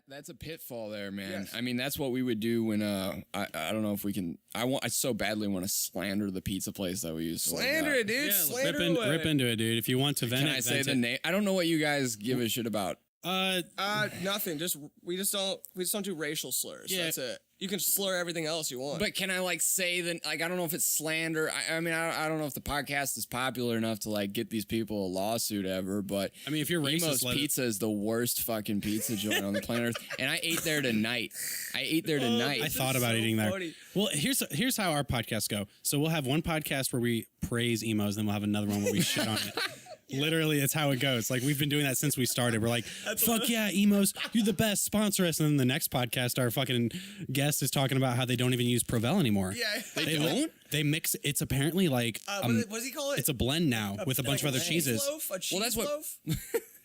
That's a pitfall there, man. Yes. I mean, that's what we would do when I don't know if we can. I so badly want to slander the pizza place that we used to Slander it, dude. Yeah, Slander rip into it, dude. If you want to vent Can I say the name? I don't know what you guys give a shit about. Nothing. We just don't do racial slurs. Yeah. That's it. You can slur everything else you want. But can I like say that? Like, I don't know if it's slander. I mean, I don't know if the podcast is popular enough to like get these people a lawsuit ever. But I mean, if you're racist, Emo's Pizza is the worst fucking pizza joint on the planet Earth, and I ate there tonight. I thought about eating there. funny. Well, here's how our podcasts go. So we'll have one podcast where we praise emos, then we'll have another one where we shit on it. Literally, it's how it goes. Like, we've been doing that since we started. We're like, fuck yeah, emos, you're the best, sponsor us. And then the next podcast, our fucking guest is talking about how they don't even use Provel anymore. Yeah. They don't? They mix, it's apparently like, what does he call it? it's a blend now with a bunch of other cheeses. Loaf? A cheese that's what- loaf?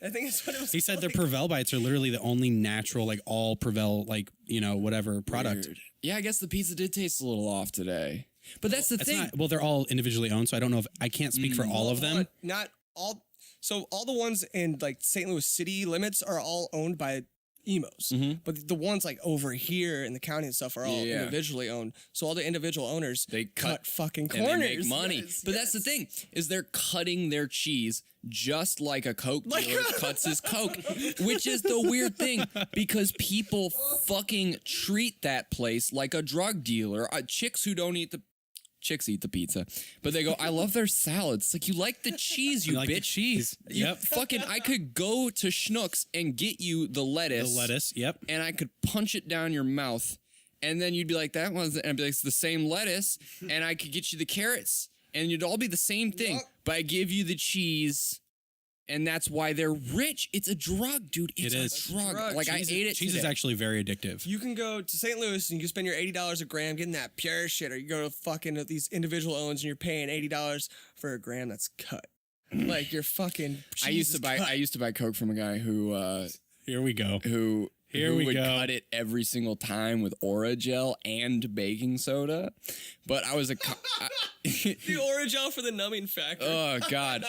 I think that's what it was. He said their called. Provel bites are literally the only natural, like all Provel, like, you know, whatever product. Weird. Yeah, I guess the pizza did taste a little off today. But that's the It's thing. not, well, they're all individually owned, so I don't know if I can't speak for all of them. But not all. So all the ones in like St. Louis city limits are all owned by emos. But the ones like over here in the county and stuff are all Yeah. individually owned. So all the individual owners, They cut fucking and corners. they make money. Yes, But that's the thing, is they're cutting their cheese just like a Coke Like- dealer cuts his Coke, which is the weird thing because people fucking treat that place like a drug dealer. Chicks eat the pizza, but they go, I love their salads. It's like, you like the cheese, you like bitch. the cheese. You Yep. fucking, I could go to Schnucks and get you the The lettuce. lettuce. Yep. And I could punch it down your mouth, and then you'd be like, that one's, and I'd be like, it's the same lettuce, and I could get you the carrots, and you'd all be the same thing, Yup. but I give you the cheese, and that's why they're rich. It's a drug, dude. It's It is. a drug. Drug. Like, I ate it Cheese is today. actually very addictive. You can go to St. Louis and you can spend your $80 a gram getting that pure shit, or you go to fucking these individual owns and you're paying $80 for a gram that's cut. Like you're fucking. I used to buy Coke from a guy who Here we go. Here we would go. cut it every single time with Orajel and baking soda, but I was the Orajel for the numbing factor. Oh God!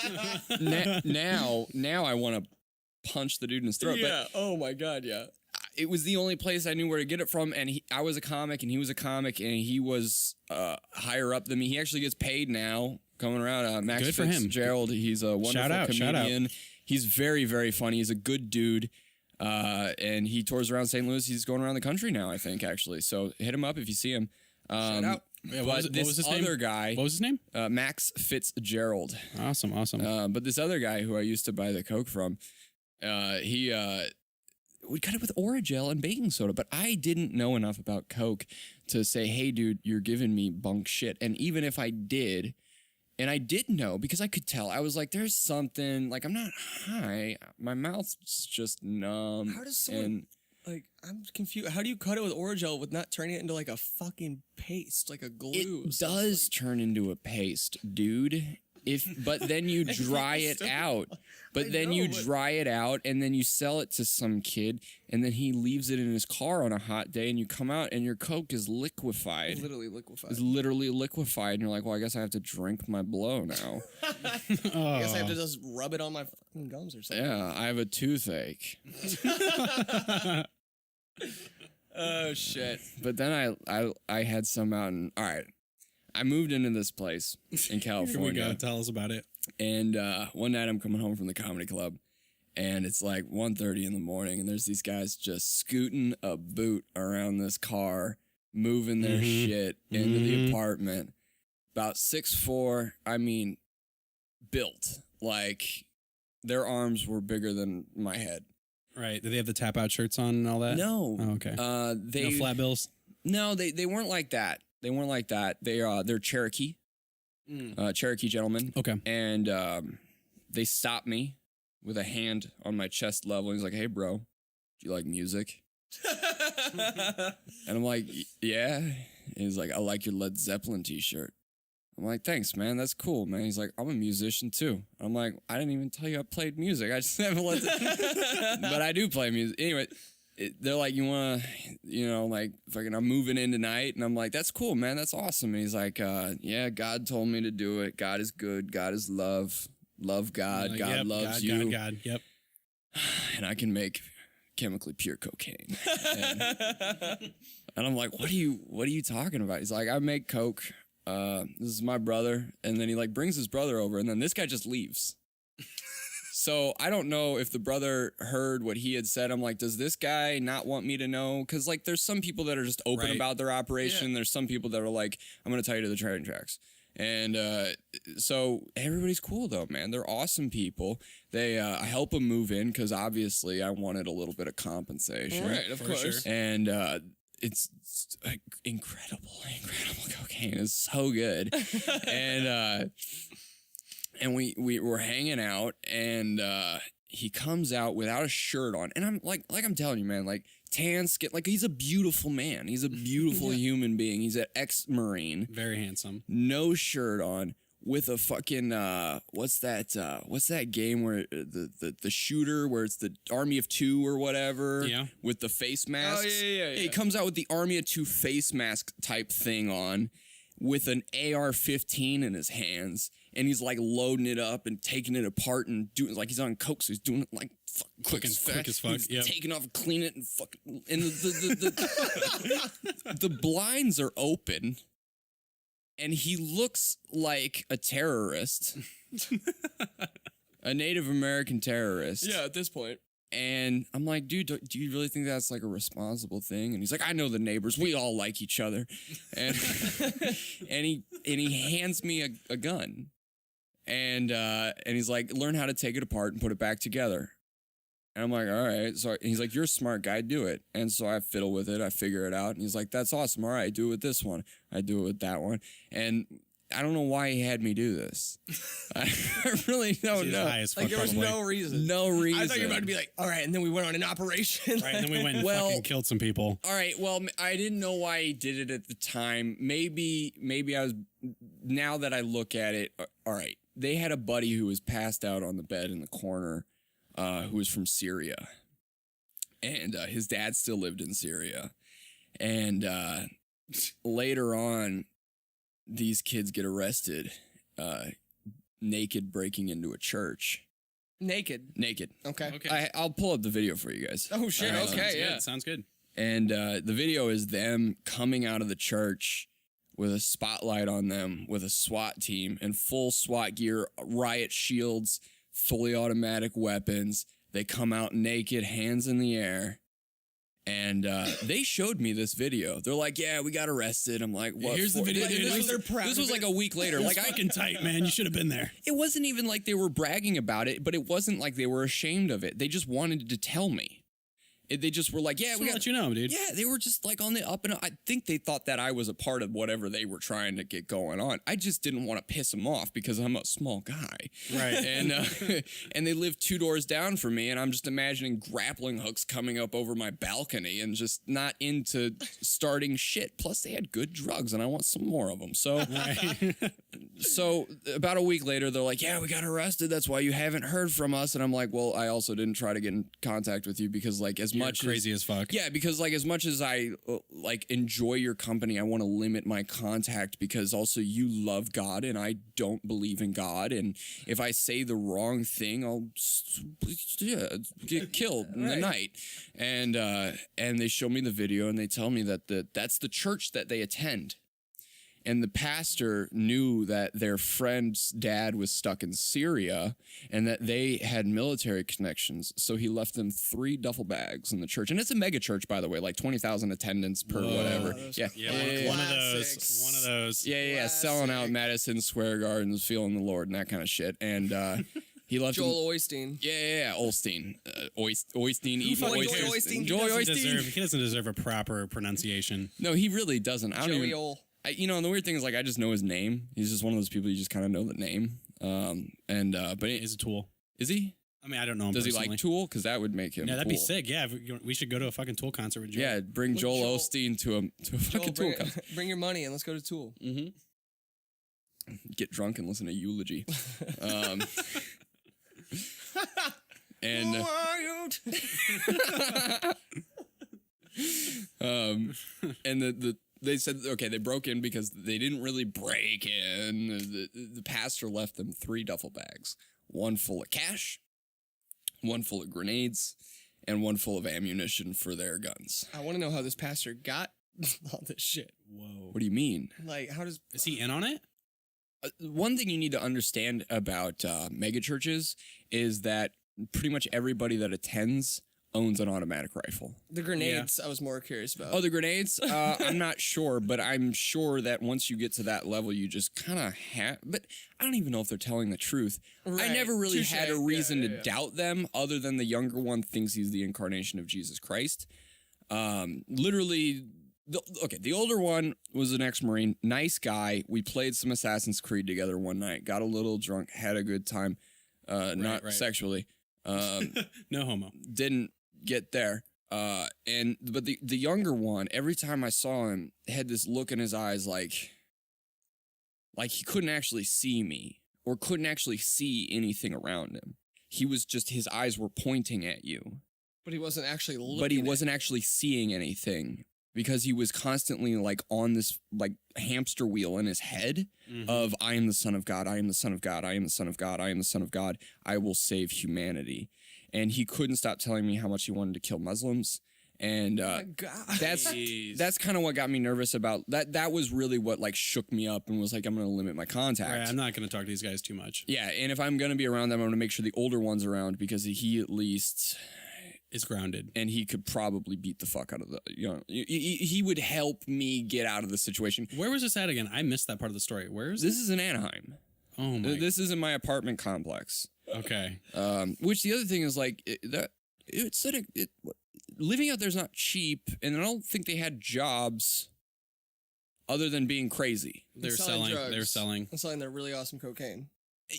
now I want to punch the dude in his throat. yeah. Oh my God. Yeah. But it was the only place I knew where to get it from, and I was a comic, and he was a comic, and he was higher up than me. He actually gets paid now. Coming around, Max Good for him. Fitzgerald. He's a wonderful Shout out. comedian. He's very, very funny. He's a good dude. And he tours around St. Louis. He's going around the country now, I think, actually. So hit him up if you see him. Shout out. Yeah, But what this was his other name? guy, What was his name? Max Fitzgerald. Awesome. But this other guy who I used to buy the Coke from, he would cut it with Orajel and baking soda. But I didn't know enough about Coke to say, hey, dude, you're giving me bunk shit. And even if I did, and I did know because I could tell, I was like, there's something, like, I'm not high. My mouth's just numb. How does someone like? I'm confused. How do you cut it with Orajel with not turning it into like a fucking paste, like a glue? It does turn into a paste, dude. But then you dry it out. But then you dry it out and then you sell it to some kid and then he leaves it in his car on a hot day and you come out and your Coke is liquefied. Literally liquefied. It's literally liquefied and you're like, well, I guess I have to drink my blow now. I guess I have to just rub it on my fucking gums or something. Yeah, I have a toothache. Oh shit. But then I had some out and all right. I moved into this place in California. Here we go. Tell us about it. And one night I'm coming home from the comedy club and it's like 1:30 in the morning and there's these guys just scooting a boot around this car, moving their shit into the apartment. About 6'4", I mean, built. Like their arms were bigger than my head. Right. Do they have the tap out shirts on and all that? No. Oh, okay. They No flat bills? No, they weren't like that. They weren't like that. They're Cherokee. Cherokee gentlemen. Okay. And they stopped me with a hand on my chest level. He's like, hey, bro, do you like music? And I'm like, yeah. And he's like, I like your Led Zeppelin t-shirt. I'm like, thanks, man. That's cool, man. He's like, I'm a musician, too. I'm like, I didn't even tell you I played music. I just haven't let But I do play music. Anyway, they're like, you want to, like, fucking, I'm moving in tonight. And I'm like, that's cool, man. That's awesome. And he's like, yeah, God told me to do it. God is good. God is love. Love God. Like, God yep, loves you. God. Yep. And I can make chemically pure cocaine. And I'm like, what are you talking about? He's like, I make coke. This is my brother. And then he like brings his brother over, and then this guy just leaves. So I don't know if the brother heard what he had said. I'm like, does this guy not want me to know? Because like, there's some people that are just open Right. about their operation. Yeah. There's some people that are like, I'm going to tell you to the train tracks. And so everybody's cool though, man. They're awesome people. They I help them move in because obviously I wanted a little bit of compensation. Right, of course. Sure. And it's incredible cocaine. It's so good. And we were hanging out, and he comes out without a shirt on, and I'm like I'm telling you, man, like tan skin, like he's a beautiful man. He's a beautiful human being. He's an ex-Marine, Very handsome. no shirt on, with a fucking what's that game where the shooter where it's the Army of Two or whatever, Yeah. with the face masks. Oh, yeah. He comes out with the Army of Two face mask type thing on, with an AR-15 in his hands, and he's like loading it up and taking it apart and doing like he's on coke, so he's doing it like quick as fuck. He's Yep. taking off, clean it, and fucking. And the blinds are open, and he looks like a terrorist, a Native American terrorist. Yeah, at this point. And I'm like, dude, do you really think that's like a responsible thing? And he's like, I know the neighbors. We all like each other. And and he hands me a gun. And he's like, learn how to take it apart and put it back together. And I'm like, all right. So he's like, you're a smart guy, do it. And so I fiddle with it. I figure it out. And he's like, that's awesome. All right, do it with this one. I do it with that one. And I don't know why he had me do this. I really don't He's know. high as fuck, Like, there was probably. no reason. No reason. I thought you were about to be like, all right, and then we went on an operation. Right, and then we went and Well- fucking killed some people. All right. Well, I didn't know why he did it at the time. Maybe I was. Now that I look at it, all right. They had a buddy who was passed out on the bed in the corner, who was from Syria, and his dad still lived in Syria. And later on, these kids get arrested, naked, breaking into a church. Naked. Okay. Okay. I'll pull up the video for you guys. Oh, shit. Sounds Okay, Sounds yeah. good. Sounds good. And the video is them coming out of the church with a spotlight on them with a SWAT team in full SWAT gear, riot shields, fully automatic weapons. They come out naked, hands in the air. And they showed me this video. They're like, yeah, we got arrested. I'm like, what? Here's the for?" video, Like, dude. this They're was, proud this of was like it. a week later. Like, Like fucking tight, man. You should have been there. it wasn't even like they were bragging about it, but it wasn't like they were ashamed of it. They just wanted to tell me. They just were like, yeah, Just we to got let you know, dude. Yeah, they were just like on the up and up. I think they thought that I was a part of whatever they were trying to get going on. I just didn't want to piss them off because I'm a small guy. Right. And and they live 2 doors down from me, and I'm just imagining grappling hooks coming up over my balcony and just not into starting shit. Plus, they had good drugs, and I want some more of them. So, Right. so about a week later, they're like, yeah, we got arrested. That's why you haven't heard from us. And I'm like, well, I also didn't try to get in contact with you because like as You're much crazy as fuck. yeah, because like as much as I like enjoy your company, I want to limit my contact because also you love God and I don't believe in God, and if I say the wrong thing, I'll get killed in the night. And they show me the video and they tell me that that's the church that they attend. And the pastor knew that their friend's dad was stuck in Syria and that they had military connections. So he left them 3 duffel bags in the church. And it's a mega church, by the way, like 20,000 attendance per whatever. Yeah. Yeah, Yeah. one of Classics. those. One of those. Yeah. Selling out Classic. Madison Square Gardens, feeling the Lord and that kind of shit. And he left them. Joel Osteen. Yeah. Osteen. Oystein. Evil fucking oysters. Joy Osteen? Joy He doesn't deserve a proper pronunciation. No, he really doesn't. I don't Joey even. Ol. You know, and the weird thing is, like, I just know his name. He's just one of those people you just kind of know the name. But He's a tool. is he? I mean, I don't know him Does he personally. like Tool? Because that would make him. Yeah, that'd be cool. sick. Yeah, we should go to a fucking Tool concert with Joe. Yeah, bring Joel Joel- Osteen to a Joel, fucking Tool bring, concert. bring your money and let's go to Tool. Get drunk and listen to Eulogy. And Who are you? and they said, okay, they broke in because they didn't really break in. The pastor left them 3 duffel bags, 1 full of cash, 1 full of grenades, and one full of ammunition for their guns. I want to know how this pastor got all this shit. Whoa. What do you mean? Like, how does... Is he in on it? One thing you need to understand about megachurches is that pretty much everybody that attends owns an automatic rifle. The grenades, I was more curious about. Oh, the grenades? I'm not sure, but I'm sure that once you get to that level, you just kind of have... But I don't even know if they're telling the truth. Right. I never really Touché. had a reason Yeah. to doubt them, other than the younger one thinks he's the incarnation of Jesus Christ. Literally... the older one was an ex-Marine. Nice guy. We played some Assassin's Creed together one night. Got a little drunk. Had a good time. Not right. sexually. No homo. Didn't get there. But the younger one, every time I saw him, had this look in his eyes like he couldn't actually see me or couldn't actually see anything around him. He was just, his eyes were pointing at you. But he wasn't actually looking But he at wasn't actually seeing anything because he was constantly like on this like hamster wheel in his head of I am the Son of God, I am the Son of God, I am the Son of God, I am the Son of God, I will save humanity. And he couldn't stop telling me how much he wanted to kill Muslims. And Oh my God. that's kind of what got me nervous about that. That was really what like shook me up and was like, I'm going to limit my contact. Right, I'm not going to talk to these guys too much. Yeah, and if I'm going to be around them, I'm going to make sure the older one's around because he at least Is grounded. and he could probably beat the fuck out of the, he would help me get out of the situation. Where was this at again? I missed that part of the story. Where is This is in Anaheim. Oh my. This is in my apartment complex. Okay. Which the other thing is like living out there's not cheap, and I don't think they had jobs other than being crazy. They're selling selling. drugs. They're selling. I'm selling their really awesome cocaine.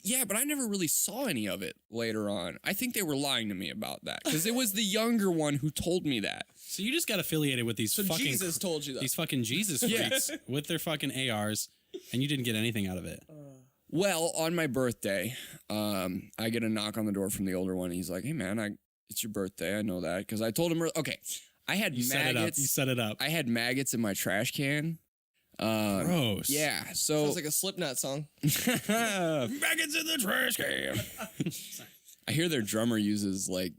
Yeah, but I never really saw any of it later on. I think they were lying to me about that because it was the younger one who told me that. So you just got affiliated with these So fucking Jesus told you that. these fucking Jesus Yeah. freaks with their fucking ARs, and you didn't get anything out of it. Well, on my birthday, I get a knock on the door from the older one. He's like, "Hey, man, it's your birthday. I know that because I told him. Okay, I had You set it up. maggots. You set it up. I had maggots in my trash can. Gross. Yeah, so Sounds like a Slipknot song. maggots in the trash can. I hear their drummer uses like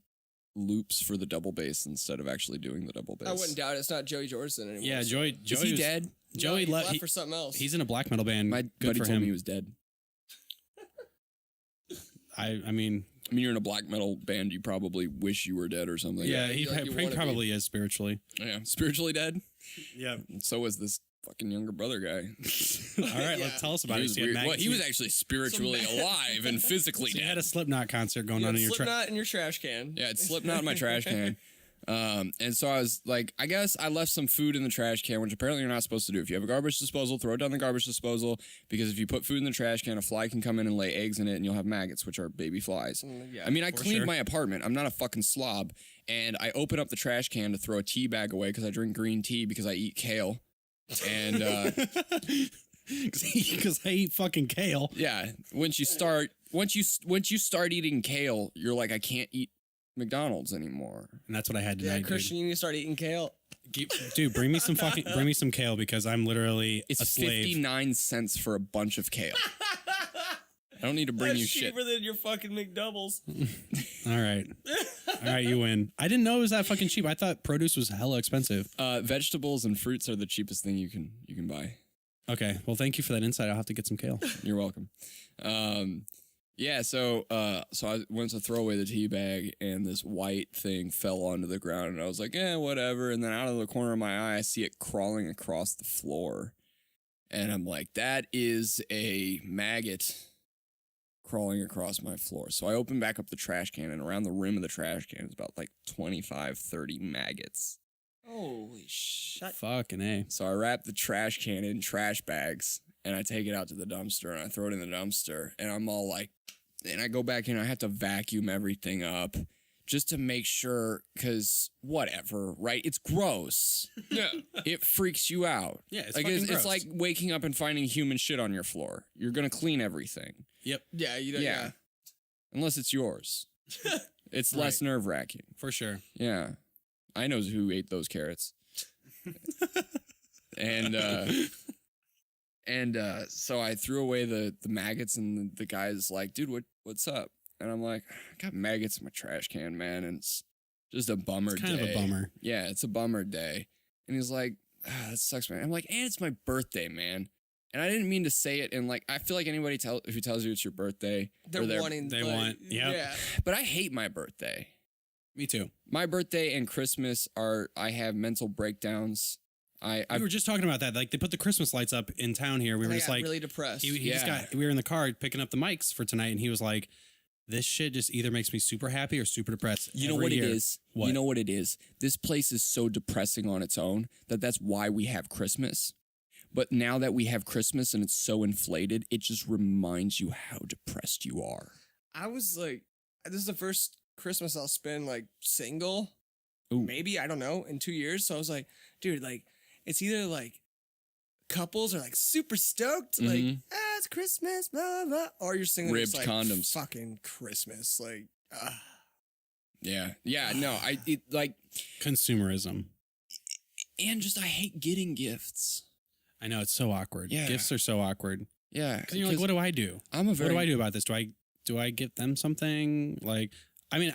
loops for the double bass instead of actually doing the double bass. I wouldn't doubt it. It's not Joey Jordison anymore. Yeah, so- Joey. Is he was- dead? Joey No, he left. for something else. He's in a black metal band. My Good buddy for told him. me he was dead. I mean, You're in a black metal band. You probably wish you were dead or something. yeah, he like you he wanna be. probably is spiritually. Yeah, spiritually dead. Yeah. And so was this fucking younger brother guy. All right, Yeah. let's tell us about He it. was So you had weird. Well, he maggots- was actually spiritually alive and physically so you dead. had a Slipknot concert going You on had in your truck. Slipknot in your trash can. Yeah, it slipped out of my trash can. And so I was like, I guess I left some food in the trash can, which apparently you're not supposed to do. If you have a garbage disposal, throw it down the garbage disposal, because if you put food in the trash can, a fly can come in and lay eggs in it, and you'll have maggots, which are baby flies. Yeah, I mean, I for cleaned sure. my apartment. I'm not a fucking slob. And I open up the trash can to throw a tea bag away because I drink green tea because I eat kale. And Because I eat fucking kale. yeah, once you start eating kale, you're like, I can't eat McDonald's anymore. And that's what I had Yeah, tonight, Christian, you need to start eating kale. dude. Bring me some kale because I'm literally It's a slave. 59 cents for a bunch of kale. I don't need to bring you shit. than your fucking McDoubles. All right, you win. I didn't know it was that fucking cheap. I thought produce was hella expensive. Vegetables and fruits are the cheapest thing you can buy. Okay, well, thank you for that insight. I'll have to get some kale. You're welcome. Yeah, so I went to throw away the tea bag, and this white thing fell onto the ground, and I was like, whatever. And then out of the corner of my eye, I see it crawling across the floor, and I'm like, that is a maggot crawling across my floor. So I open back up the trash can, and around the rim of the trash can is about like 25, 30 maggots. Holy shit. Fucking A. So I wrap the trash can in trash bags, and I take it out to the dumpster, and I throw it in the dumpster, and I'm all like, and I go back in, I have to vacuum everything up just to make sure, because whatever, right? It's gross. Yeah. It freaks you out. Yeah, it's like fucking it's gross. like waking up and finding human shit on your floor. You're going to clean everything. Yep, Yeah, you don't. Yeah. Unless it's yours. It's less Right. nerve-wracking. for sure. Yeah. I know who ate those carrots. And so I threw away the maggots, and the guy's like, dude, what's up? And I'm like, I got maggots in my trash can, man. And it's just a bummer It's kind day. of a bummer. Yeah, it's a bummer day. And he's like, that sucks, man. I'm like, and it's my birthday, man. And I didn't mean to say it. And like, I feel like anybody who tells you it's your birthday, They're wanting. they like, want- yep. Yeah. but I hate my birthday. Me too. My birthday and Christmas I have mental breakdowns. We were just talking about that. Like they put the Christmas lights up in town here. We were I just got like, really depressed. we were in the car picking up the mics for tonight, and he was like, "This shit just either makes me super happy or super depressed." You know every what year." it is? What? You know what it is? This place is so depressing on its own that's why we have Christmas. But now that we have Christmas and it's so inflated, it just reminds you how depressed you are. I was like, this is the first Christmas I'll spend like single. Ooh. Maybe, I don't know, in 2 years. So I was like, dude, like, it's either like couples are like super stoked, like, Mhm. it's Christmas, blah, blah, or you're single. Ribbed like, condoms. Fucking Christmas. Like, Yeah. No, like, Consumerism. and just I hate getting gifts. I know it's so awkward. Yeah. Gifts are so awkward. Yeah. Because you're like, what do I do? I'm a What very do I do about this? Do I give them something? Like, I mean,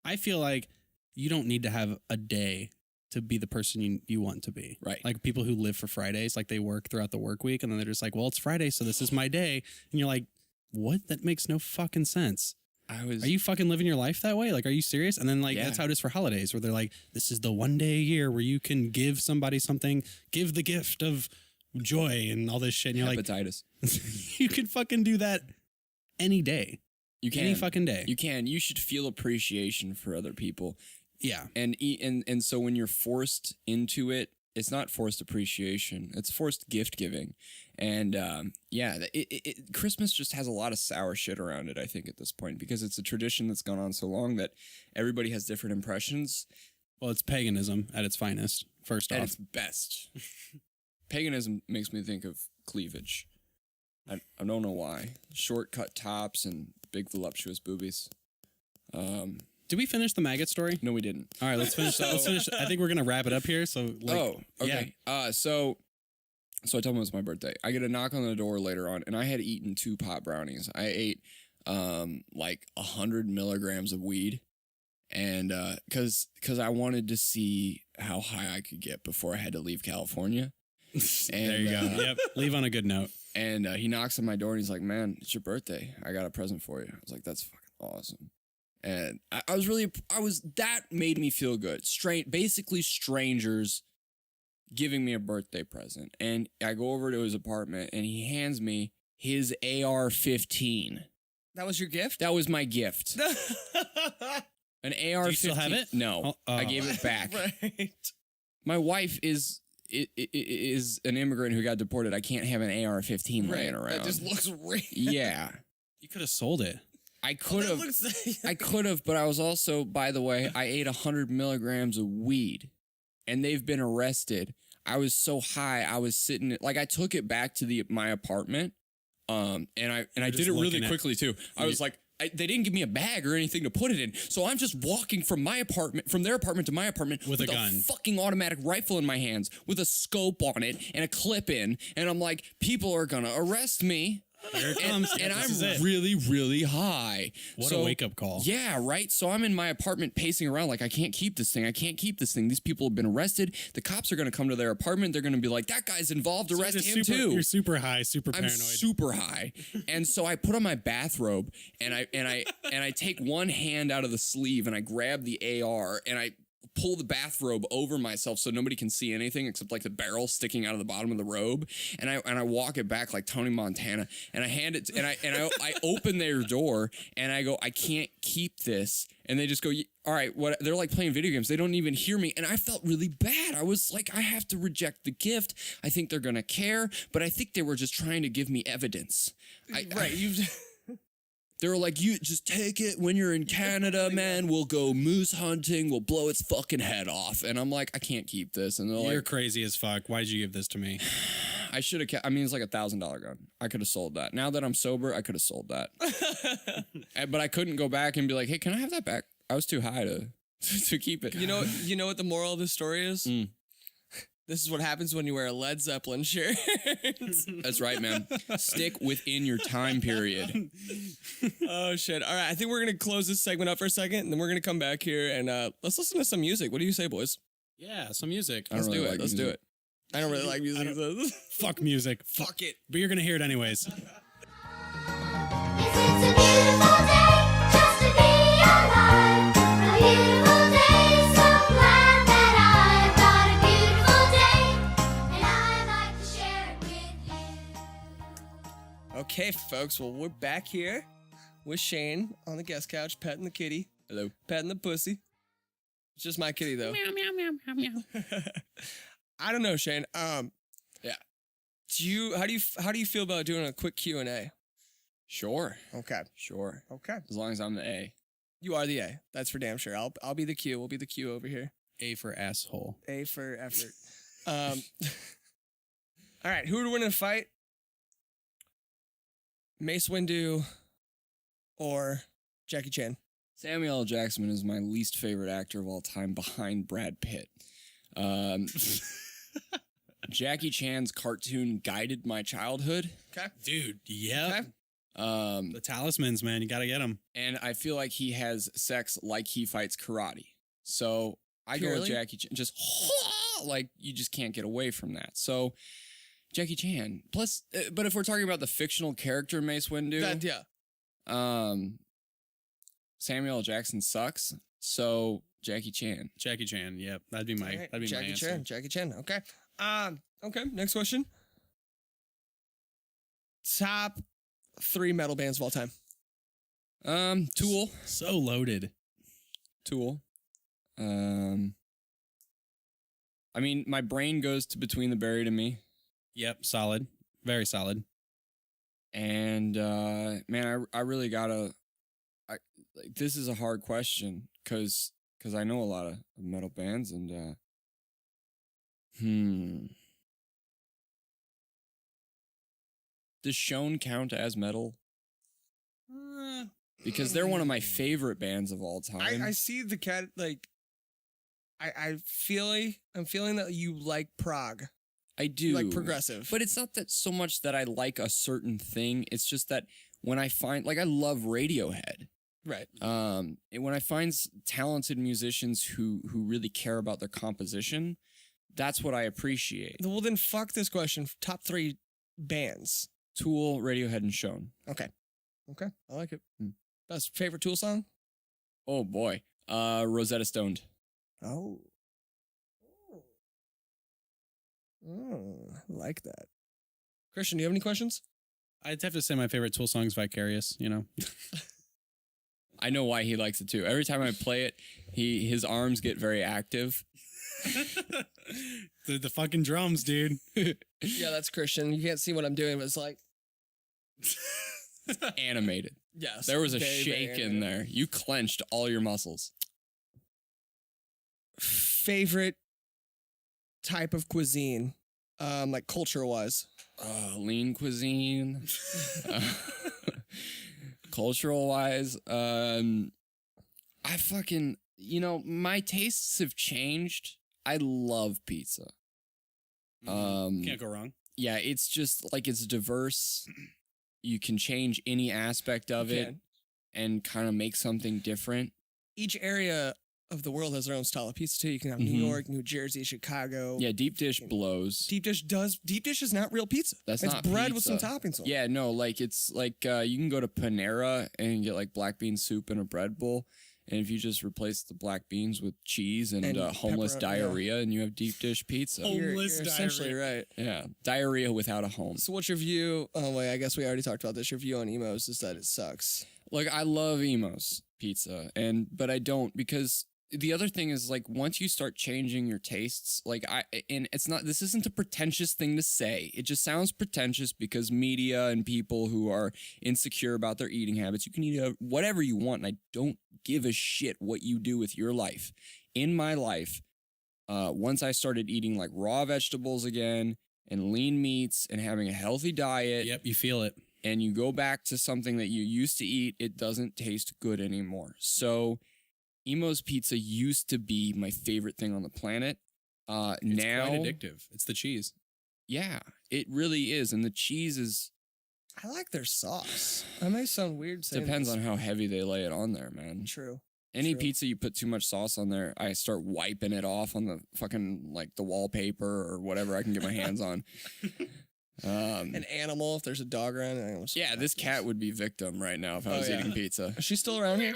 I feel like you don't need to have a day to be the person you want to be. Right. Like people who live for Fridays, like they work throughout the work week and then they're just like, well, it's Friday, so this is my day. And you're like, what? That makes no fucking sense. Are you fucking living your life that way? Like, are you serious? And then like, Yeah. that's how it is for holidays where they're like, this is the one day a year where you can give somebody something, give the gift of joy and all this shit. And you're hepatitis. like, you could fucking do that any day. You can. Any fucking day. You can. You should feel appreciation for other people. Yeah. And so when you're forced into it, it's not forced appreciation. It's forced gift giving. And Christmas just has a lot of sour shit around it, I think, at this point, because it's a tradition that's gone on so long that everybody has different impressions. Well, it's paganism at its finest, first At off. its best. Paganism makes me think of cleavage. I don't know why. Short-cut tops and big voluptuous boobies. Did we finish the maggot story? No, we didn't. All right, let's finish. Let's finish. I think we're going to wrap it up here. So, like, okay. So I told him it was my birthday. I get a knock on the door later on, and I had eaten 2 pot brownies. I ate like 100 milligrams of weed, and because I wanted to see how high I could get before I had to leave California. And, there you go. Yep. Leave on a good note. And he knocks on my door, and he's like, "Man, it's your birthday. I got a present for you." I was like, "That's fucking awesome." And that made me feel good. Basically strangers giving me a birthday present. And I go over to his apartment and he hands me his AR-15. that was your gift? That was my gift. An AR-15. Do you still have it? No, Oh. I gave it back. Right. My wife is an immigrant who got deported. I can't have an AR-15 laying around. That just looks real. Yeah. You could have sold it. I could have. I could have, but I was also, by the way, I ate 100 milligrams of weed, and they've been arrested. I was so high, I was sitting, like I took it back to my apartment, and I did it really quickly too. I was like, they didn't give me a bag or anything to put it in, so I'm just walking from their apartment to my apartment with a gun, fucking automatic rifle in my hands, with a scope on it and a clip in, and I'm like, people are gonna arrest me. Here it comes. And This I'm really, really high. What a wake-up call. Yeah, right? So I'm in my apartment pacing around like, I can't keep this thing. I can't keep this thing. These people have been arrested. The cops are going to come to their apartment. They're going to be like, that guy's involved. Arrest him too. You're super high, super I'm paranoid. super high. And so I put on my bathrobe and I take one hand out of the sleeve and I grab the AR and I pull the bathrobe over myself so nobody can see anything except like the barrel sticking out of the bottom of the robe, and I walk it back like Tony Montana, and I hand it and I open their door and I go, I can't keep this, and they just go, all right, what? They're like playing video games, they don't even hear me, and I felt really bad. I was like, I have to reject the gift. I think they're gonna care, but I think they were just trying to give me evidence. They were like, you just take it when you're in Canada, man. We'll go moose hunting. We'll blow its fucking head off. And I'm like, I can't keep this. And they're You're like, crazy as fuck. Why did you give this to me? I should have kept, I mean, it's like $1,000 gun. I could have sold that. Now that I'm sober, I could have sold that. But I couldn't go back and be like, hey, can I have that back? I was too high to keep it. You know what the moral of this story is? This is what happens when you wear a Led Zeppelin shirt. That's right, man. Stick within your time period. Oh, shit. All right. I think we're going to close this segment up for a second, and then we're going to come back here and let's listen to some music. What do you say, boys? Yeah, some music. I don't really like Let's do music. it. I don't really like music. Fuck music. Fuck it. But you're gonna hear it anyways. Yes, it's a beautiful day just to be alive. A beautiful day, so glad that I've got a beautiful day, and I'd like to share it with you. Okay, folks. Well, we're back here with Shane on the guest couch, petting the kitty, Hello. petting the pussy. It's just my kitty, though. Meow meow meow meow meow. I don't know, Shane. Yeah. How do you feel about doing a quick Q&A? Sure. Okay. Sure. Okay. As long as I'm the A. You are the A. That's for damn sure. I'll be the Q. We'll be the Q over here. A for asshole. A for effort. All right. Who would win in a fight? Mace Windu or Jackie Chan? Samuel L. Jackson is my least favorite actor of all time behind Brad Pitt. Jackie Chan's cartoon guided my childhood. Okay. Dude, yep. Okay. The talismans, man. You gotta get them. And I feel like he has sex like he fights karate. So I go with Purely? Jackie Chan. Just like you just can't get away from that. So Jackie Chan. Plus, but if we're talking about the fictional character Mace Windu, Yeah. Samuel L. Jackson sucks. So Jackie Chan. Jackie Chan. Yep. That'd be my. All right, That'd be Jackie my answer. Chan. Jackie Chan. Okay. Okay. Next question. Top 3 metal bands of all time. Tool. So loaded. Tool. I mean, my brain goes to Between the Buried and Me. Yep. Solid. Very solid. And man, I really gotta. This is a hard question because I know a lot of metal bands and Does Shone count as metal? Because they're one of my favorite bands of all time. I see the cat like. I'm feeling that you like prog, I do you like progressive, but it's not that so much that I like a certain thing. It's just that when I find I love Radiohead. right? And when I find talented musicians who really care about their composition, that's what I appreciate. Well, then fuck this question. Top 3 bands. Tool, Radiohead, and Shone. Okay, I like it. Best favorite Tool song? Oh boy, Rosetta Stoned. Oh. I like that. Christian, do you have any questions? I'd have to say my favorite Tool song is Vicarious. You know. I know why he likes it too. Every time I play it, his arms get very active. the fucking drums, dude. Yeah, that's Christian. You can't see what I'm doing, but it's like, Animated. yes. There was a very, very shake in there. You clenched all your muscles. Favorite type of cuisine, like culture-wise? Lean cuisine. Cultural wise, I fucking, my tastes have changed. I love pizza. Can't go wrong. Yeah, it's just like it's diverse. You can change any aspect of You it can. and kind of make something different. Each area of the world has their own style of pizza too. You can have New York, New Jersey, Chicago. Yeah, deep dish blows. Deep dish is not real pizza. That's it's not bread with some pizza. toppings on it. Yeah, no, like it's like you can go to Panera and get like black bean soup in a bread bowl. And if you just replace the black beans with cheese and homeless pepperoni, diarrhea, and you have deep dish pizza. You're essentially right. Yeah, diarrhea without a home. So what's your view? Oh wait, I guess we already talked about this. Your view on emos is that it sucks. Like I love Emo's pizza, but I don't because the other thing is like once you start changing your tastes, this isn't a pretentious thing to say. It just sounds pretentious because media and people who are insecure about their eating habits, you can eat whatever you want, and I don't give a shit what you do with your life. In my life, once I started eating like raw vegetables again and lean meats and having a healthy diet. Yep, you feel it. And you go back to something that you used to eat, it doesn't taste good anymore. So Emo's Pizza used to be my favorite thing on the planet. It's Now, quite addictive. It's the cheese. yeah, it really is, and the cheese is I like their sauce. I may sound weird saying depends this. on how heavy they lay it on there, man. True. Any True. pizza you put too much sauce on there, I start wiping it off on the fucking like the wallpaper or whatever I can get my hands on. An animal, if there's a dog around. I almost Yeah, this cat would be victim right now if I was yeah. eating pizza. Is she still around here?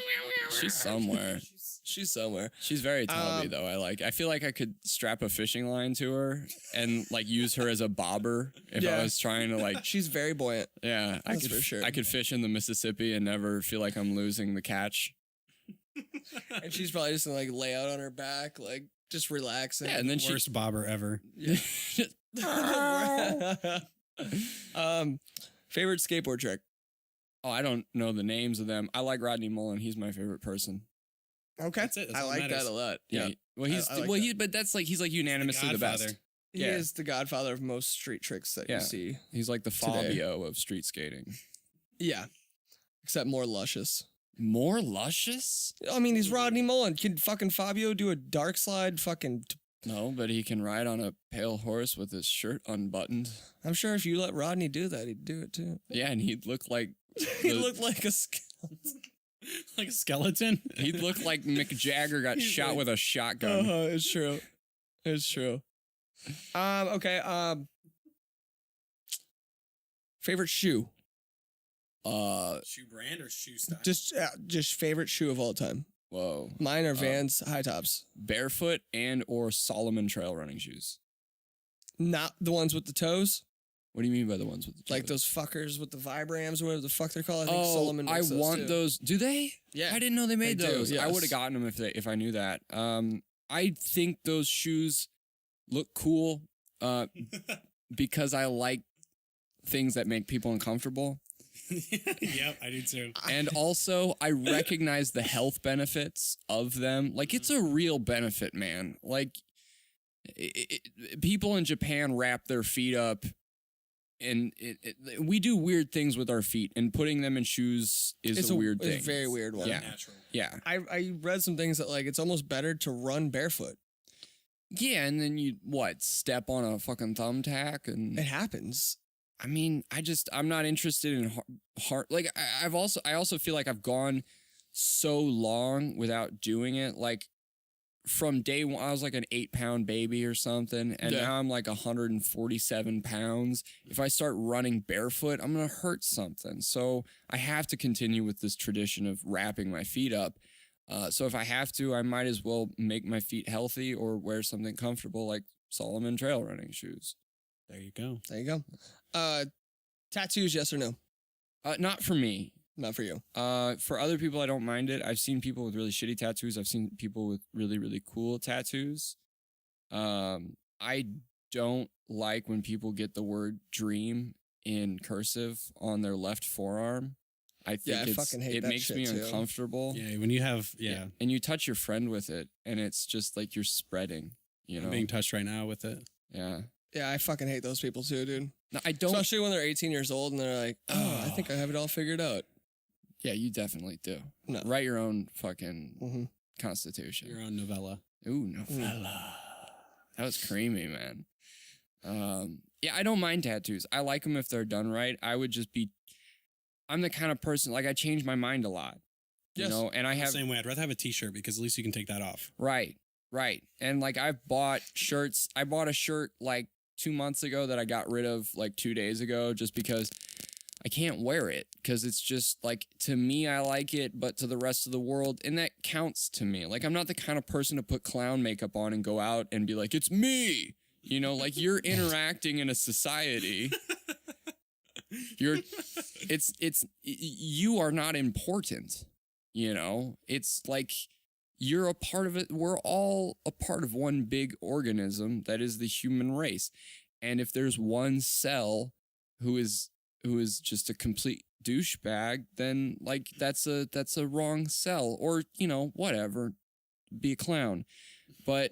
She's somewhere. She's somewhere. She's very tubby though. I feel like I could strap a fishing line to her and like use her as a bobber if I Yeah. was trying to like. She's very buoyant. Yeah, That's for sure. I could fish in the Mississippi and never feel like I'm losing the catch. And she's probably just gonna like lay out on her back, like just relaxing. Yeah, and then she. Worst bobber ever. Favorite skateboard trick. Oh, I don't know the names of them. I like Rodney Mullen. He's my favorite person. Okay. That's it. That's I all like matters. that a lot. Yeah. Yeah. Well, he's I like well, that. he but that's like he's like unanimously the best. Godfather. He Yeah. is the godfather of most street tricks that Yeah. you see. He's like the Today. Fabio of street skating. Yeah. Except more luscious. More luscious? I mean, he's Rodney Mullen. Can fucking Fabio do a dark slide? No, but he can ride on a pale horse with his shirt unbuttoned. I'm sure if you let Rodney do that, he'd do it too. Yeah, and he'd look like He looked like a Like a skeleton. he'd look like Mick Jagger got He's shot like- with a shotgun. It's true. It's true. Okay. Favorite shoe? Shoe brand or shoe style? Just favorite shoe of all time. Whoa. Mine are Vans high tops. Barefoot and or Solomon trail running shoes. Not the ones with the toes. What do you mean by the ones with the Like toes? those fuckers with the Vibrams or whatever the fuck they're called. I think Oh, Solomon I makes those want too. those. Do they? Yeah. I didn't know they made They do, those. I yes. would have gotten them if I knew that. I think those shoes look cool because I like things that make people uncomfortable. Yep, I do too. And also, I recognize the health benefits of them. Like, it's a real benefit, man. Like, people in Japan wrap their feet up, and we do weird things with our feet, and putting them in shoes is a weird thing. It's a very weird one. Yeah. Natural. Yeah. I read some things that like it's almost better to run barefoot. Yeah, and then you, step on a fucking thumbtack? And It happens. I mean, I'm not interested in hard. Like, I also feel like I've gone so long without doing it. Like, from day one, I was like an 8-pound baby or something, and Yeah. now I'm like 147 pounds. If I start running barefoot, I'm gonna hurt something. So I have to continue with this tradition of wrapping my feet up. So if I have to, I might as well make my feet healthy or wear something comfortable like Solomon trail running shoes. There you go. There you go. Tattoos, yes or no? Not for me. Not for you. For other people, I don't mind it. I've seen people with really shitty tattoos. I've seen people with really, really cool tattoos. I don't like when people get the word dream in cursive on their left forearm. I think I fucking hate it that makes shit me too. uncomfortable. Yeah, when you have And you touch your friend with it, and it's just like you're spreading, you I'm know? being touched right now with it. Yeah. Yeah, I fucking hate those people too, dude. No, I don't. Especially when they're 18 years old and they're like, oh, I think I have it all figured out. Yeah, you definitely do. No. Write your own fucking Mm-hmm. Your constitution. own novella. Ooh, novella. That was creamy, man. Yeah, I don't mind tattoos. I like them if they're done right. I'm the kind of person, like, I change my mind a lot. You Yes. know, and I have Same way. I'd rather have a T-shirt because at least you can take that off. Right. And like I've bought shirts. I bought a shirt like 2 months ago that I got rid of like 2 days ago just because I can't wear it because it's just like, to me, I like it, but to the rest of the world, and that counts to me. Like, I'm not the kind of person to put clown makeup on and go out and be like, it's me. You know, like, you're interacting in a society. You are not important. You know, it's like you're a part of it. We're all a part of one big organism that is the human race. And if there's one cell who is just a complete douchebag, then like that's a wrong cell, or, you know, whatever, be a clown. But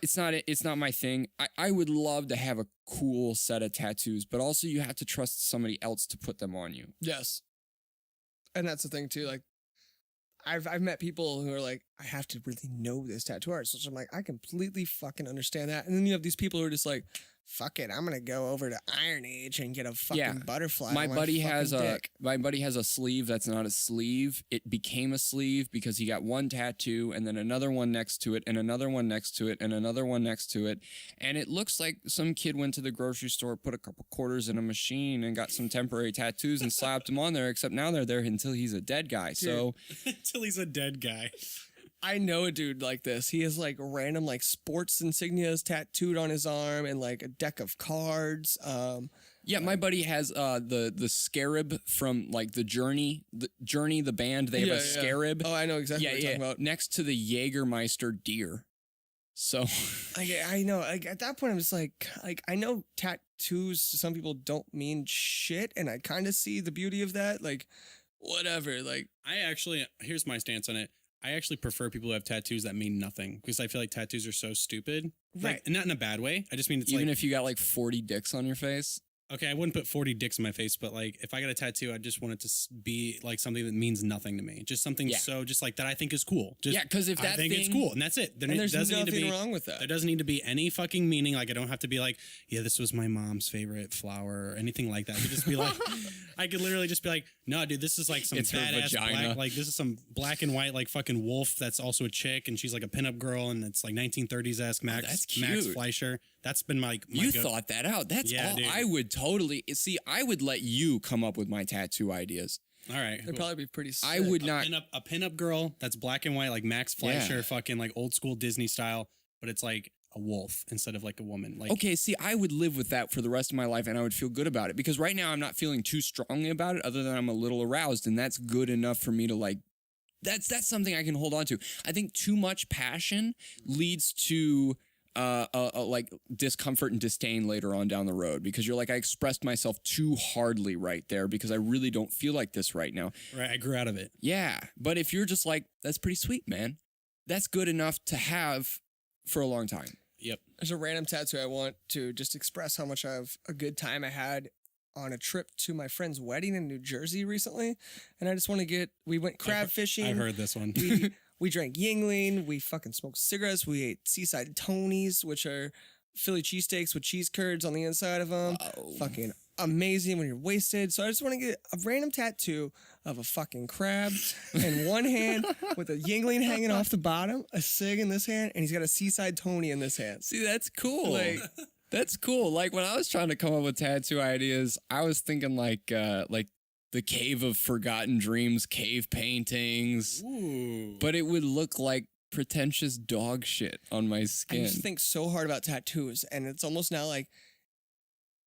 it's not my thing. I would love to have a cool set of tattoos, but also you have to trust somebody else to put them on you. Yes. And that's the thing too. Like, I've met people who are like, I have to really know this tattoo artist. So I'm like, I completely fucking understand that. And then you have these people who are just like, fuck it, I'm gonna go over to Iron Age and get a fucking butterfly. My on buddy has fucking a dick. sleeve that's not a sleeve. It became a sleeve because he got one tattoo and then another one next to it and another one next to it and another one next to it. And it looks like some kid went to the grocery store, put a couple quarters in a machine and got some temporary tattoos and slapped them on there, except now they're there until he's a dead guy. So Until he's a dead guy. I know a dude like this. He has like random like sports insignias tattooed on his arm and like a deck of cards. yeah, my buddy has the scarab from like the Journey the band. They have a scarab. Oh, I know exactly what you're talking about. next to the Jägermeister deer. So I know. Like at that point, I'm just like I know tattoos to some people don't mean shit, and I kind of see the beauty of that. Like, whatever. Like, Here's my stance on it. I actually prefer people who have tattoos that mean nothing because I feel like tattoos are so stupid. Right. Like, not in a bad way. I just mean it's even like, if you got like 40 dicks on your face. okay, I wouldn't put 40 dicks in my face, but like if I got a tattoo, I just want it to be like something that means nothing to me. Just something so just like that I think is cool. Just, Yeah, because if that I think it's cool and that's it. Then and it there's doesn't need to nothing be wrong with that. There doesn't need to be any fucking meaning. Like I don't have to be like, yeah, this was my mom's favorite flower or anything like that. I could just be like, I could literally just be like, no, dude, this is like some It's her badass vagina. black, like this is some black and white like fucking wolf that's also a chick and she's like a pinup girl and it's like 1930s esque Max that's Max cute. Fleischer. That's been my You thought that out. That's Yeah, all. dude. I would totally see. I would let you come up with my tattoo ideas. All right. They'd probably be pretty sick. I would not. A pinup girl that's black and white, like Max Fleischer, fucking like old school Disney style, but it's like a wolf instead of like a woman. Like, Okay, see, I would live with that for the rest of my life, and I would feel good about it because right now I'm not feeling too strongly about it, other than I'm a little aroused, and that's good enough for me to like. That's something I can hold on to. I think too much passion leads to like discomfort and disdain later on down the road because you're like, I expressed myself too hardly right there because I really don't feel like this right now. right, I grew out of it. Yeah, but if you're just like, that's pretty sweet, man. That's good enough to have for a long time. Yep. There's a random tattoo I want to just express how much of a good time I had on a trip to my friend's wedding in New Jersey recently. And I just want to we went crab fishing. I've heard this one. We drank Yingling. We fucking smoked cigarettes. We ate Seaside Tonys, which are Philly cheesesteaks with cheese curds on the inside of them. Fucking amazing when you're wasted. So I just want to get a random tattoo of a fucking crab in one hand with a Yingling hanging off the bottom, a cig in this hand, and he's got a Seaside Tony in this hand. See, that's cool. Like, That's cool. Like when I was trying to come up with tattoo ideas, I was thinking like the Cave of Forgotten Dreams cave paintings, Ooh. but it would look like pretentious dog shit on my I skin. just think so hard about tattoos, and it's almost now like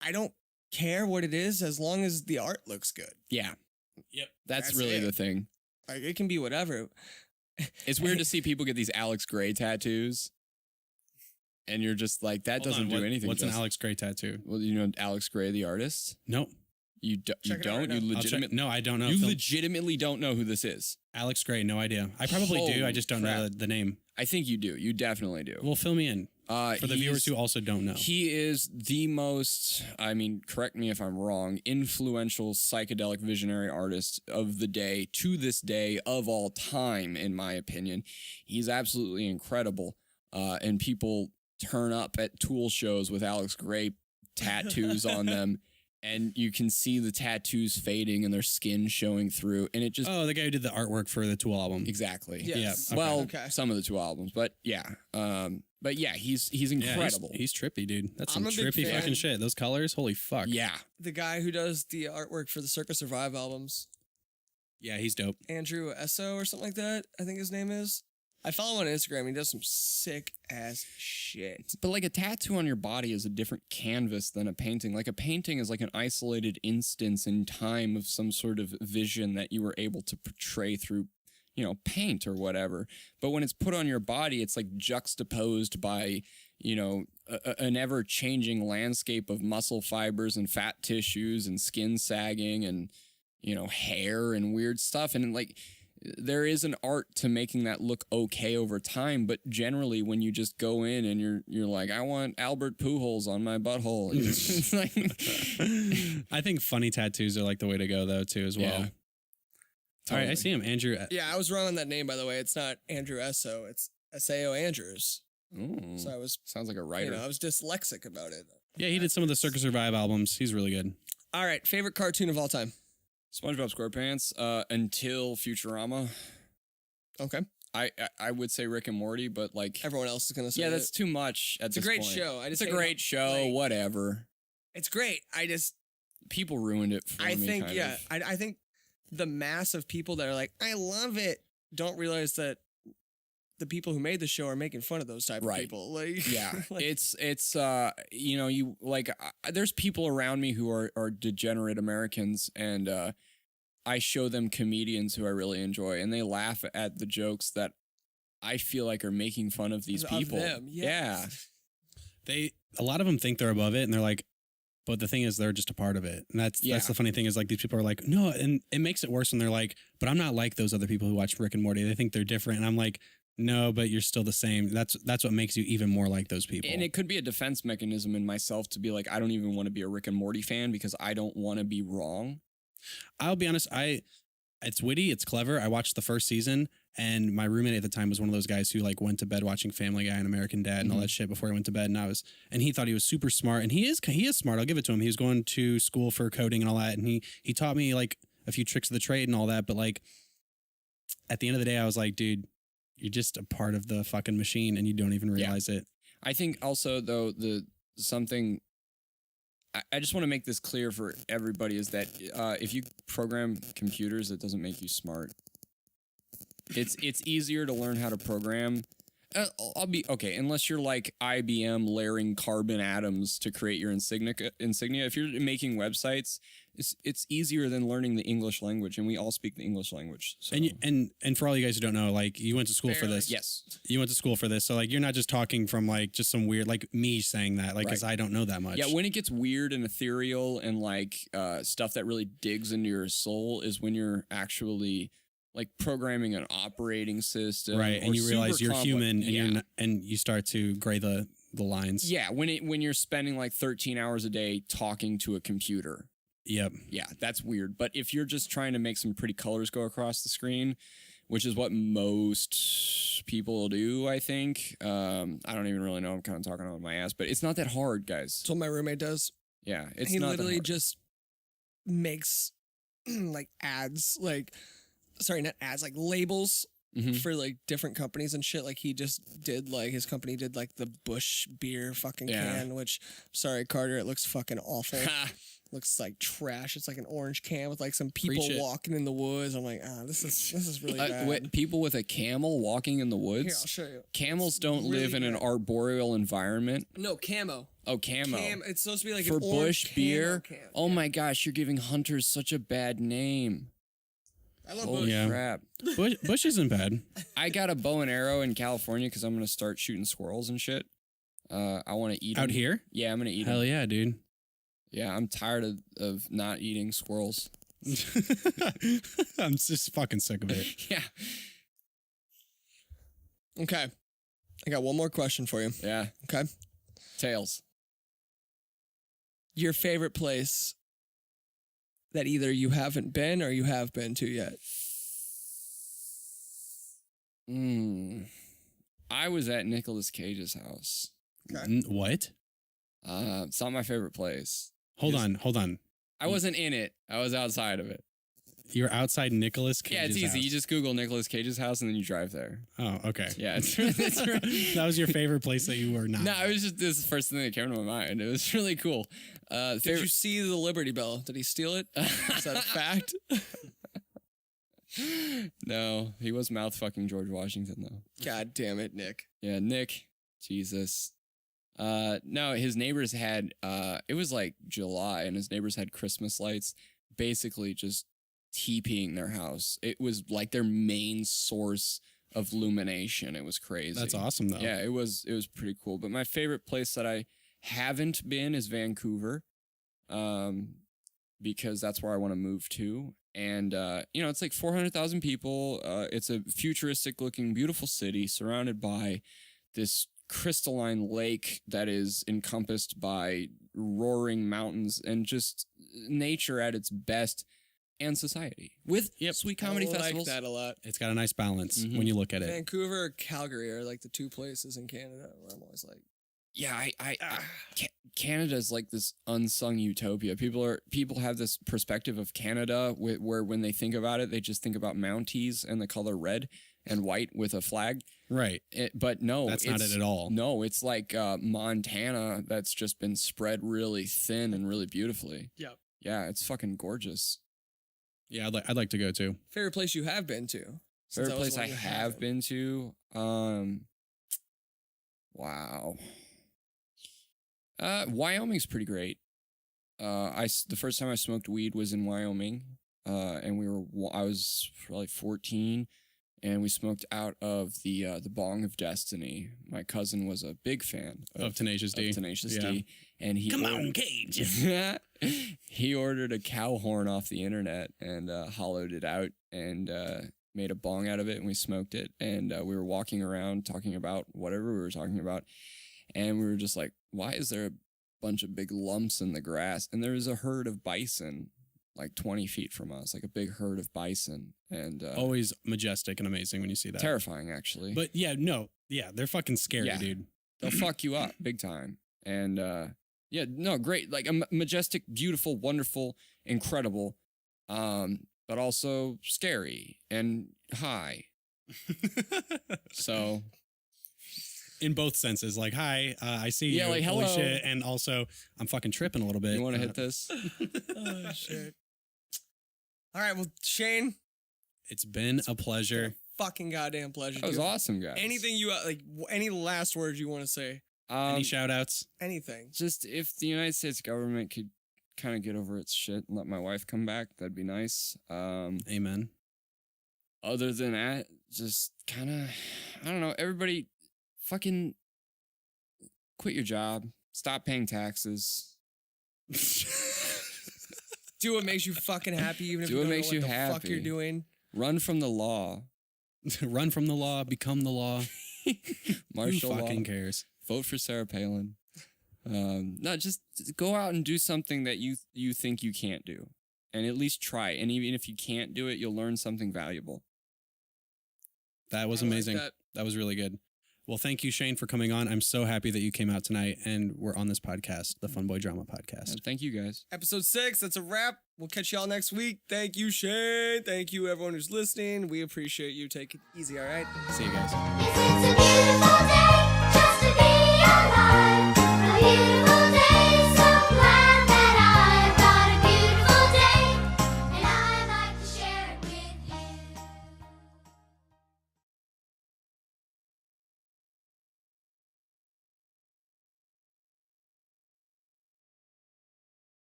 I don't care what it is as long as the art looks good. Yeah, Yep. that's That's really it. the thing. Like it can be whatever. It's weird to see people get these Alex Gray tattoos, and you're just like, that Hold doesn't on, do what- anything. What's an does it? Alex Gray tattoo? Well, you know Alex Gray, the artist. Nope. You Check it out don't. right now. You I'll check- legitimately. No, I don't know. You Phil. legitimately don't know who this is. Alex Gray, no idea. I probably do. I Holy just don't know crap. the name. I think you do. You definitely do. Well, fill me in for the viewers he's- who also don't know. He is the most, I mean, correct me if I'm wrong, influential psychedelic visionary artist of the day, to this day, of all time, in my opinion. He's absolutely incredible. And people turn up at Tool shows with Alex Gray tattoos on them. And you can see the tattoos fading and their skin showing through. And it just, Oh, the guy who did the artwork for the Tool album. exactly. Yes. Yeah, Well, okay. some of the two albums, but yeah. But yeah, he's Yeah, incredible. he's trippy, dude. That's I'm some a big trippy fan. fucking shit. Those colors, holy fuck. yeah. The guy who does the artwork for the Circus Survive albums, Yeah, he's dope. Andrew Esso or something like that, I think his name is. I follow him on Instagram. He does some sick ass shit. But like a tattoo on your body is a different canvas than a painting. Like a painting is like an isolated instance in time of some sort of vision that you were able to portray through, you know, paint or whatever. But when it's put on your body, it's like juxtaposed by, you know, an ever changing landscape of muscle fibers and fat tissues and skin sagging and, you know, hair and weird stuff. And like, there is an art to making that look okay over time, but generally when you just go in and you're like, I want Albert Pujols on my butthole. It's like, I think funny tattoos are like the way to go though too as well. Yeah. All right, I see him, Andrew. Yeah, I was wrong on that name, by the way. It's not Andrew Esso. It's Sao Andrews. Ooh, So I was, sounds like a writer. I was dyslexic about it. Yeah, he did some of the Circus Survive albums. He's really good. All right, favorite cartoon of all time. SpongeBob SquarePants until Futurama. Okay. I would say Rick and Morty, but like Everyone else is gonna say yeah, it. that's too much. It's a great show. I It's just a hate great show. like- Whatever. It's great. People ruined it for I me. think kind yeah. of. I think the mass of people that are like, I love it, don't realize that the people who made the show are making fun of those type of Right. people. Like Yeah, like, it's you like there's people around me who are degenerate Americans, and I show them comedians who I really enjoy, and they laugh at the jokes that I feel like are making fun of these Of people. them, yeah. A lot of them think they're above it, and they're like, but the thing is, they're just a part of it. And that's Yeah. the funny thing is like these people are like, no, and it makes it worse when they're like, but I'm not like those other people who watch Rick and Morty. They think they're different, and I'm like, no, but you're still the same. That's what makes you even more like those people. And it could be a defense mechanism in myself to be like, I don't even want to be a Rick and Morty fan because I don't want to be wrong. I'll be honest, it's witty, it's clever. I watched the first season, and my roommate at the time was one of those guys who like went to bed watching Family Guy and American Dad and all that shit before he went to bed. And he thought he was super smart, and he is smart. I'll give it to him. He was going to school for coding and all that, and he taught me like a few tricks of the trade and all that. But like at the end of the day, I was like, dude, you're just a part of the fucking machine, and you don't even realize it. I think also though I just want to make this clear for everybody is that if you program computers, it doesn't make you smart. It's easier to learn how to program. I'll be okay unless you're like IBM layering carbon atoms to create your insignia. If you're making websites, it's easier than learning the English language, and we all speak the English language. So. And for all you guys who don't know, like you went to school for Barely. this. Yes. You went to school for this. So like you're not just talking from like just some weird like me saying that, like because Right. I don't know that much. Yeah, when it gets weird and ethereal and like stuff that really digs into your soul is when you're actually like programming an operating system, right. or And you realize super you're complex- human, and yeah. you're not, and you start to gray the lines. Yeah, when you're spending like 13 hours a day talking to a computer. Yep. Yeah, that's weird. But if you're just trying to make some pretty colors go across the screen, which is what most people do, I think. I don't even really know. I'm kind of talking out of my ass, but it's not that hard, guys. That's what my roommate does. Yeah, it's He not literally that hard. just makes like ads, like not ads, like labels Mhm. for like different companies and shit. Like he just did like his company did like the Bush beer fucking Yeah. can, which sorry Carter, it looks fucking awful. Ha! Looks like trash. It's like an orange can with like some people Preach it. walking in the woods. I'm like, this is really bad. People with a camel walking in the Here, woods. I'll show you. Camels don't really live in an bad. arboreal environment. No, camo. Oh, camo. It's supposed to be like For an orange Bush beer. camo can. Oh my gosh, you're giving hunters such a bad name. I love Holy Bush. Yeah. crap. Bush isn't bad. I got a bow and arrow in California because I'm going to start shooting squirrels and shit. I want to eat Out 'em. here? Yeah, I'm going to eat Hell them. yeah, dude. Yeah, I'm tired of not eating squirrels. I'm just fucking sick of it. Yeah. Okay. I got one more question for you. Yeah. Okay. Tails. Your favorite place that either you haven't been or you have been to yet? I was at Nicolas Cage's house. What? It's not my favorite place. Hold on. I wasn't in it. I was outside of it. You're outside Nicolas Cage's Yeah, it's easy. house. You just Google Nicolas Cage's house and then you drive there. Oh, okay. Yeah, it's That was your favorite place that you were not. No, it was just this is the first thing that came to my mind. It was really cool. Did you see the Liberty Bell? Did he steal it? Is that a fact? No, he was mouth fucking George Washington though. God damn it, Nick. Yeah, Nick. Jesus. No, his neighbors had it was like July and his neighbors had Christmas lights basically just TPing their house. It was like their main source of illumination. It was crazy. That's awesome though. Yeah, it was pretty cool. But my favorite place that I haven't been is Vancouver. Because that's where I want to move to. And it's like 400,000 people. It's a futuristic looking beautiful city surrounded by this crystalline lake that is encompassed by roaring mountains and just nature at its best. and society with Sweet Comedy I Festivals. like that a lot. It's got a nice balance Mhm. when you look at it. Vancouver or Calgary are like the two places in Canada where I'm always like, Yeah, Canada is like this unsung utopia. People have this perspective of Canada where when they think about it, they just think about Mounties and the color red and white with a flag. Right. But no, That's not it at all. No, it's like Montana that's just been spread really thin and really beautifully. Yep. Yeah, it's fucking gorgeous. Yeah, I'd like to go too. favorite place you have been to? Since Favorite that was place the I one you have haven't. been to? Wow. Wyoming's pretty great. The first time I smoked weed was in Wyoming. And I was probably 14, and we smoked out of the Bong of Destiny. My cousin was a big fan Of Tenacious D. D, and he Cage. he ordered a cow horn off the internet and hollowed it out and made a bong out of it, and we smoked it. And we were walking around talking about whatever we were talking about, and we were just like, "Why is there a bunch of big lumps in the grass?" And there was a herd of bison like 20 feet from us, like a big herd of bison, and Always majestic and amazing when you see that. terrifying actually. But they're fucking scary, Yeah. dude. They'll fuck you up big time. And great, like majestic, beautiful, wonderful, incredible, but also scary and high. So In both senses, like, hi, I see you. Yeah, like, holy hello. shit. And also, I'm fucking tripping a little bit. you want to hit this? Oh shit! All right, well, Shane, It's been a pleasure. fucking goddamn pleasure. That was dude. awesome, guys. Anything you like? Any last words you want to say? Any shout outs? Anything? Just if the United States government could kind of get over its shit and let my wife come back, that'd be nice. Amen. Other than that, just kind of, I don't know, everybody fucking quit your job, stop paying taxes. Do what makes you fucking happy, even if Do you what don't makes know you what the fuck you're happy. doing. Run from the law. Run from the law, become the law. Martial Who law. fucking cares? Vote for Sarah Palin. No, just go out and do something that you think you can't do, and at least try. And even if you can't do it, you'll learn something valuable. That was I like amazing. that. That was really good. Well, thank you, Shane, for coming on. I'm so happy that you came out tonight and we're on this podcast, the Funboy Drama Podcast. And thank you guys. Episode 6. That's a wrap. We'll catch y'all next week. Thank you, Shane. Thank you, everyone who's listening. We appreciate you. Take it easy. All right. See you guys. Yes, it's a beautiful day just to be alive.